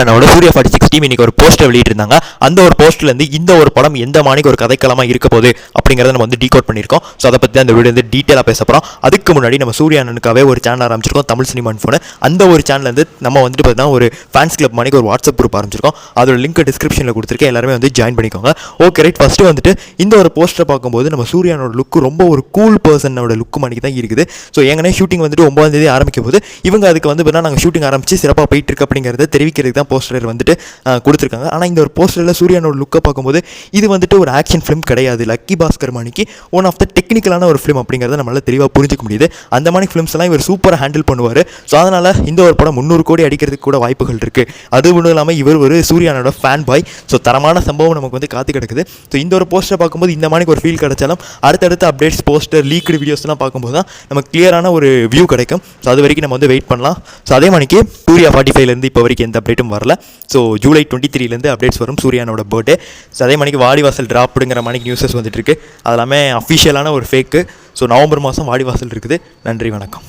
சூர்யானோட Surya 46 team இன்னைக்கு ஒரு poster வெளியிட்டிருந்தாங்க. அந்த ஒரு போஸ்டர்லேருந்து இந்த ஒரு படம் எந்த மாணிக்கு ஒரு கதைக்களமாக இருக்க போகுது அப்படிங்கிறத நம்ம வந்து டீகோட் பண்ணியிருக்கோம். ஸோ அதை பற்றி அந்த வீடியோ வந்து டீட்டெயிலாக பேச போகிறோம். அதுக்கு முன்னாடி நம்ம சூர்யானுக்காகவே ஒரு சேனல் ஆரம்பிச்சிருக்கோம், தமிழ் சினிமா ஃபோனு. அந்த ஒரு சேனல்லேருந்து நம்ம வந்துட்டு பார்த்தீங்கன்னா ஒரு ஃபேன்ஸ் கிளப் மாணிக்கு ஒரு வாட்ஸ்அப் குரூப் ஆரம்பிச்சிருக்கோம். அதோட லிங்க் டிஸ்கிரிப்ஷனில் கொடுத்துருக்கேன், எல்லாருமே வந்து ஜாயின் பண்ணிக்கோங்க. Okay right. ஃபஸ்ட்டு வந்துட்டு இந்த ஒரு போஸ்டரை பார்க்கும்போது நம்ம சூர்யானோட லுக்கு ரொம்ப ஒரு கூல் பர்சனோட லுக்கு மாணிக்கு தான் இருக்குது. ஸோ ஏங்கன்னா ஷூட்டிங் வந்துட்டு 9ஆம் தேதி ஆரம்பிக்கும் போது இவங்க அதுக்கு வந்து பார்த்தீங்கன்னா நாங்கள் ஷூட்டிங் ஆரம்பித்து சிறப்பாக போயிட்டு இருக்கு அப்படிங்கிறத தெரிவிக்கிறதுக்கு தான் போஸ்டர் வந்துட்டு கொடுத்துருக்காங்க. ஆனால் இந்த ஒரு போஸ்டரில் சூர்யானோட லுக்கை பார்க்கும்போது இது வந்துட்டு ஒரு ஆக்ஷன் ஃபிலிம் கிடையாது. லக்கி பாஸ்கர் மாணிக்கு ஒன் ஆஃப் த டெக்னிக்கலான ஒரு ஃபிலிம் அப்படிங்கிறத நம்மளால் தெளிவாக புரிஞ்சிக்க முடியுது. அந்த மாதிரி ஃபிலிம்ஸ்லாம் இவர் சூப்பராக ஹேண்டில் பண்ணுவார். ஸோ அதனால் இந்த ஒரு படம் 300 கோடி அடிக்கிறதுக்கு கூட வாய்ப்புகள் இருக்குது. அது ஒன்றும் இல்லாமல் இவர் ஒரு சூர்யானோட ஃபேன் பாய். ஸோ தரமான சம்பவம் நமக்கு வந்து காத்து கிடக்குது. ஸோ இந்த ஒரு போஸ்டரை பார்க்கும்போது இந்த மாதிரி ஒரு ஃபீல் கிடைச்சாலும் அடுத்தடுத்த அப்டேட்ஸ், போஸ்டர், லீக்டு வீடியோஸ்லாம் பார்க்கும்போது தான் நமக்கு கிளியரான ஒரு வியூ கிடைக்கும். ஸோ அது வரைக்கும் நம்ம வந்து வெயிட் பண்ணலாம். ஸோ அதே மணிக்கு சூர்யா 45லேருந்து இப்போ வரைக்கும் எந்த அப்டேட்டும் வரல. ஸோ ஜூலை 23லேருந்து அப்டேட்ஸ் வரும் சூர்யானோட பர்த்டே. ஸோ அதே மணிக்கு வாடிவாசல் ட்ராப்டுங்கிற மணிக்கு நியூஸஸ் வந்துட்டு இருக்கு. அது எல்லாமே அஃபிஷியலான ஒரு ஃபேக்கு. ஸோ நவம்பர் மாதம் வாடிவாசல் இருக்குது. நன்றி, வணக்கம்.